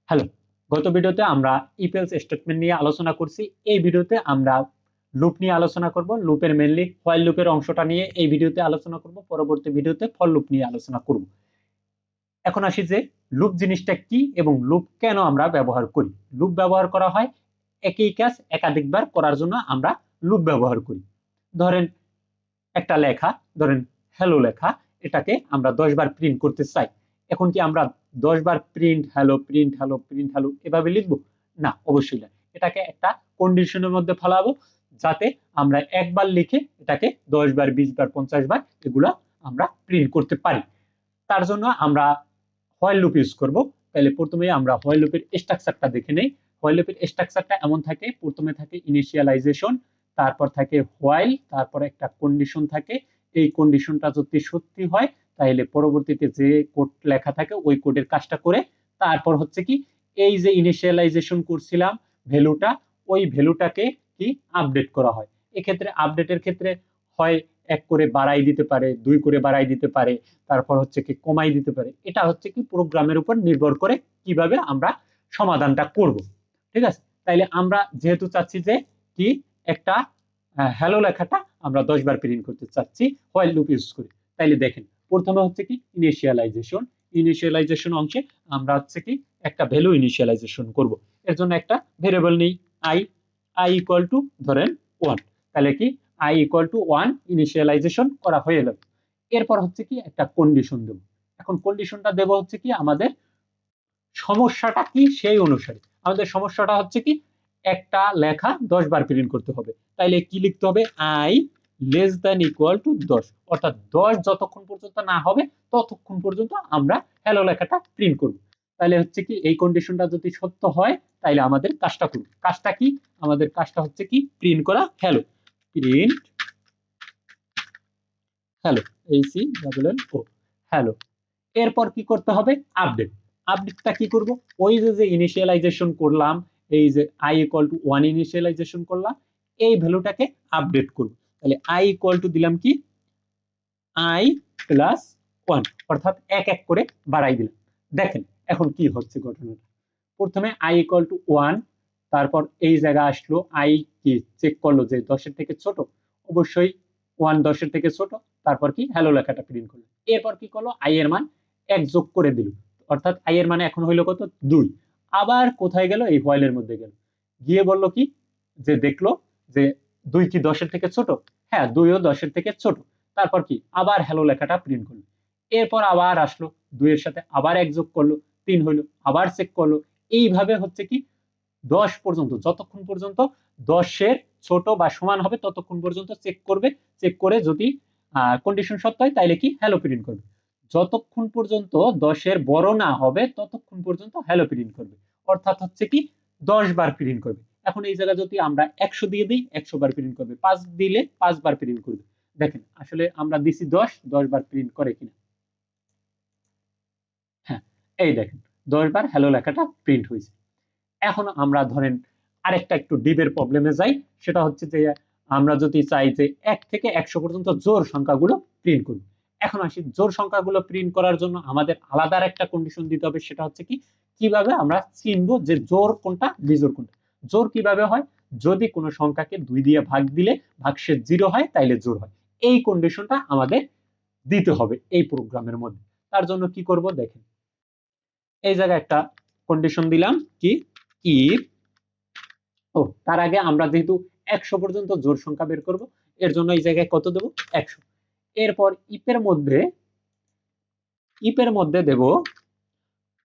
Hello, গত ভিডিওতে আমরা ইফ এলস স্টেটমেন্ট নিয়ে আলোচনা করছি। এই ভিডিওতে আমরা লুপ নিয়ে আলোচনা করব। লুপের মেইনলি হোয়াইল লুপের অংশটা নিয়ে এই ভিডিওতে আলোচনা করব। পরবর্তী ভিডিওতে ফর লুপ নিয়ে আলোচনা করব। এখন আসি যে লুপ জিনিসটা কি এবং লুপ কেন আমরা ব্যবহার করি। লুপ ব্যবহার করা হয় একই কাজ একাধিকবার করার জন্য আমরা লুপ ব্যবহার করি। ধরেন একটা লেখা, ধরেন হ্যালো লেখা, এটাকে আমরা 10 বার প্রিন্ট করতে চাই। এখন কি আমরা 10 বার print hello print hello print hello এভাবে লিখবো? না, অবশ্যই না। এটাকে একটা কন্ডিশনের মধ্যে ফেলাবো, যাতে আমরা একবার লিখে এটাকে 10 বার 20 বার 50 বার এগুলা আমরা প্রিন্ট করতে পারি। তার জন্য আমরা হোয়াইল লুপ ইউজ করব। তাহলে প্রথমে আমরা হোয়াইল লুপের স্ট্রাকচারটা দেখে নেই। হোয়াইল লুপের স্ট্রাকচারটা এমন থাকে, প্রথমে থাকে ইনিশিয়ালাইজেশন, তারপর থাকে হোয়াইল, তারপর একটা কন্ডিশন থাকে। এই কন্ডিশনটা যদি সত্যি হয় তাহলে পরবর্তীতে যে কোড লেখা থাকে ওই কোডের কাজটা করে তারপর হচ্ছে কি এই যে ইনিশিয়ালাইজেশন করছিলাম ভ্যালুটা, ওই ভ্যালুটাকে কি আপডেট করা হয়। এক্ষেত্রে আপডেটের ক্ষেত্রে হয় 1 করে বাড়াই দিতে পারে, 2 করে বাড়াই দিতে পারে, তারপর হচ্ছে কি কমাই দিতে পারে। এটা হচ্ছে কি প্রোগ্রামের উপর নির্ভর করে কিভাবে আমরা সমাধানটা করব। ঠিক আছে, তাইলে আমরা যেহেতু চাচ্ছি যে কি একটা হ্যালো লেখাটা আমরা 10 বার প্রিন্ট করতে চাচ্ছি হোয়াইল লুপ ইউজ করে। তাইলে দেখেন প্রথমে হচ্ছে কি ইনিশিয়ালাইজেশন। ইনিশিয়ালাইজেশন অংশে আমরা হচ্ছে কি একটা ভ্যালু ইনিশিয়ালাইজেশন করব। এর জন্য একটা ভেরিয়েবল নেই আই, আই ইকুয়াল টু ধরেন 1। তাহলে কি আই ইকুয়াল টু 1 ইনিশিয়ালাইজেশন করা হয়ে গেল। এরপর হচ্ছে কি একটা কন্ডিশন দেব। এখন কন্ডিশনটা দেব হচ্ছে কি আমাদের সমস্যাটা কি সেই অনুসারে। আমাদের সমস্যাটা হচ্ছে কি একটা লেখা 10 বার প্রিন্ট করতে হবে। তাইলে কি লিখতে হবে? I less than equal to 10, অর্থাৎ 10 যতক্ষণ পর্যন্ত না হবে ততক্ষণ পর্যন্ত আমরা হ্যালো লেখাটা প্রিন্ট করব। তাহলে হচ্ছে কি এই কন্ডিশনটা যদি সত্য হয় তাহলে আমাদের কাজটা করব। কাজটা কি? আমাদের কাজটা হচ্ছে কি প্রিন্ট করা hello, print hello, H E double L O, hello. এরপর কি করতে হবে? আপডেট। আপডেটটা কি করব? ওই যে ইনিশিয়ালাইজেশন করলাম, এই যে আই ইকুয়াল টু 1 ইনিশিয়ালাইজেশন করলাম, এই ভ্যালুটাকে আপডেট করব। তাহলে আই ইকুয়াল টু দিলাম কি আই প্লাস 1, অর্থাৎ এক এক করে বাড়াই দিলাম। দেখেন এখন কি হচ্ছে ঘটনাটা। প্রথমে আই ইকুয়াল টু 1, তারপর এই জায়গা আসলো আই কি চেক করলো যে 10 এর থেকে ছোট, অবশ্যই 1 10 এর থেকে ছোট। তারপর কি হ্যালো লেখাটা প্রিন্ট করলো। এরপর কি করলো? আই এর মান 1 যোগ করে দিল, অর্থাৎ আই এর মানে এখন হইলো কত? 2। আবার কোথায় গেল? এই হোয়াইলের মধ্যে গেল, গিয়ে বললো কি যে দেখলো যে 2 কি 10 এর থেকে ছোট? হ্যাঁ, 2 ও 10 এর থেকে ছোট। তারপর কি আবার হ্যালো লেখাটা প্রিন্ট করলো। এরপর আবার আসলো 2 এর সাথে আবার 1 যোগ করলো, 3 হইলো, আবার চেক করলো। এইভাবে হচ্ছে কি 10 পর্যন্ত, যতক্ষণ পর্যন্ত 10 এর ছোট বা সমান হবে ততক্ষণ পর্যন্ত চেক করবে। চেক করে যদি কন্ডিশন সত্য হয় তাহলে কি হ্যালো প্রিন্ট করবে। যতক্ষণ পর্যন্ত 10 এর বড় না হবে ততক্ষণ পর্যন্ত হ্যালো প্রিন্ট করবে, অর্থাৎ হচ্ছে কি 10 বার প্রিন্ট করবে। এখন এই জায়গায় যদি আমরা 100 দিয়ে দিই 100 বার প্রিন্ট করবে, 5 দিলে 5 বার প্রিন্ট করবে। দেখেন আসলে আমরা দিছি 10, 10 বার প্রিন্ট করে কিনা। হ্যাঁ, এই দেখেন 10 বার হ্যালো লেখাটা প্রিন্ট হয়েছে। এখন আমরা ধরেন আরেকটা একটু ডিপের প্রবলেমে যাই। সেটা হচ্ছে যে আমরা যদি চাই যে 1 থেকে 100 পর্যন্ত জোড় সংখ্যাগুলো প্রিন্ট করব। এখন আসি জোড় সংখ্যাগুলো প্রিন্ট করার জন্য আমাদের আলাদা একটা কন্ডিশন দিতে হবে। সেটা হচ্ছে কি কিভাবে আমরা চিনবো যে জোড় কোনটা বিজোড় কোনটা। জোড় কিভাবে হয়? যদি কোনো সংখ্যাকে 2 দিয়ে ভাগ দিলে ভাগশেষ 0 হয় তাইলে জোড় হয়। এই কন্ডিশনটা আমাদের দিতে হবে এই প্রোগ্রামের মধ্যে। তার জন্য কি করব দেখেন, এই জায়গায় একটা কন্ডিশন দিলাম কি ইফ, ও তার আগে আমরা যেহেতু 100 পর্যন্ত জোড় সংখ্যা বের করব, এর জন্য এই জায়গায় কত দেব? 100। এরপর ইফের মধ্যে দেব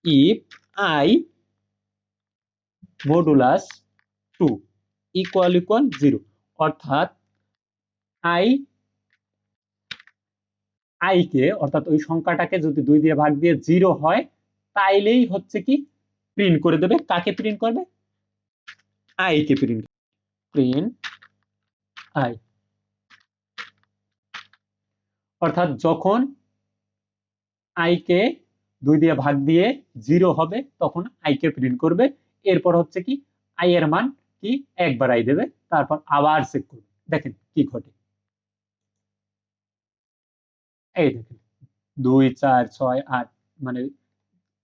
ইফ আই মডুলাস 2 ইকুয়াল 0, অর্থাৎ আই আই কে, অর্থাৎ ওই সংখ্যাটাকে যদি 2 দিয়ে ভাগ দিয়ে 0 হয় তাইলেই হচ্ছে কি প্রিন্ট করে দেবে। কাকে প্রিন্ট করবে? আই কে প্রিন্ট আই, অর্থাৎ যখন আই কে 2 দিয়ে ভাগ দিয়ে 0 হবে তখন আই কে প্রিন্ট করবে। এরপর হচ্ছে কি আই এর মান কি একবার আই দেবে, তারপর আবার চেক করবে। দেখেন কি ঘটে, এই দেখেন 2 4 6 8, মানে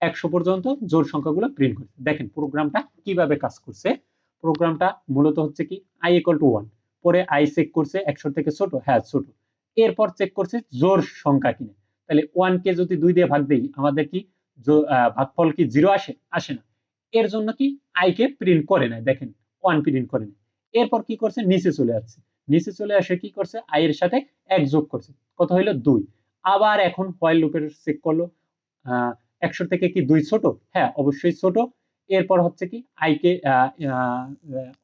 100 পর্যন্ত জোড় সংখ্যাগুলো প্রিন্ট করছে। দেখেন প্রোগ্রামটা কিভাবে কাজ করছে। প্রোগ্রামটা মূলত হচ্ছে কি i equal to 1, পরে i চেক করছে 100 থেকে ছোট, হ্যাঁ ছোট, এরপর চেক করছে জোড় সংখ্যা কিনা। তাহলে 1 কে যদি 2 দিয়ে ভাগ দেই আমাদের কি ভাগফল কি 0 আসে? আসে না। এর জন্য কি i কে প্রিন্ট করে না, দেখেন 1 প্রিন্ট করে না। এরপর কি করছে, নিচে চলে আসছে, নিচে চলে আসে কি করছে, i এর সাথে 1 যোগ করছে, কত হইলো 2। আবার এখন হোয়াইল লুপের চেক করলো, 100 থেকে কি 2 ছোট? হ্যাঁ অবশ্যই ছোট। এরপর হচ্ছে কি i কে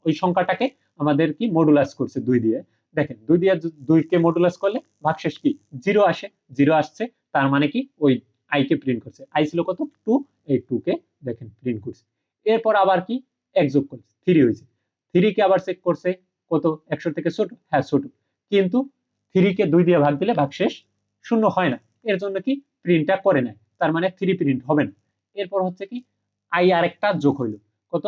ওই সংখ্যাটাকে আমাদের কি মডুলাস করছে 2 দিয়ে। দেখেন 2 দিয়ে 2 কে মডুলাস করলে ভাগশেষ কি 0 আসে, 0 আসছে, তার মানে কি ওই i কে প্রিন্ট করছে। i ছিল কত 2, এই 2 কে দেখেন প্রিন্ট করছে। এরপর আবার কি 1 যোগ করছে, 3 হয়েছে। 3 কে আবার চেক করছে, কত 100 থেকে ছোট? হ্যাঁ ছোট, কিন্তু 3 কে 2 দিয়ে ভাগ দিলে ভাগশেষ 0 হয় না, এর জন্য কি প্রিন্টটা করে না, তার মানে 3 প্রিন্ট হবে না। এরপর হচ্ছে কি i আরেকটা যোগ হইলো, কত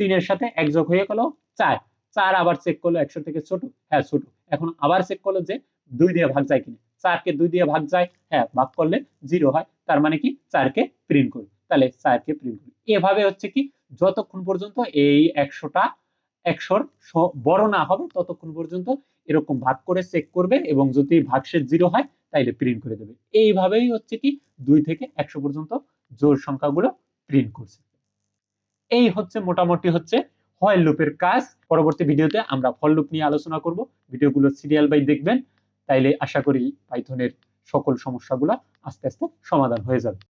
3 এর সাথে 1 যোগ হয়ে গেল 4। 4 আবার চেক করলো 100 থেকে ছোট, হ্যাঁ ছোট। এখন আবার চেক করলো যে 2 দিয়ে ভাগ যায় কিনা, 4 কে 2 দিয়ে ভাগ যায়, হ্যাঁ ভাগ করলে 0 হয়, তার মানে কি 4 কে প্রিন্ট করবে, তাহলে 4 কে প্রিন্ট করবে। এভাবে হচ্ছে কি যতক্ষণ পর্যন্ত এই 100টা 100র বড় না হবে ততক্ষণ পর্যন্ত এরকম ভাগ করে চেক করবে, এবং যদি ভাগশেষ 0 হয় তাইলে প্রিন্ট করে দেবে। এইভাবেই হচ্ছে কি 2 থেকে 100 পর্যন্ত জোড় সংখ্যাগুলো প্রিন্ট করছে। এই হচ্ছে মোটামুটি হচ্ছে হোয়াইল লুপের কাজ। পরবর্তী ভিডিওতে আমরা ফর লুপ নিয়ে আলোচনা করব। ভিডিওগুলো সিরিয়াল বাই দেখবেন, তাইলে আশা করি পাইথনের সকল সমস্যাগুলো আস্তে আস্তে সমাধান হয়ে যাবে।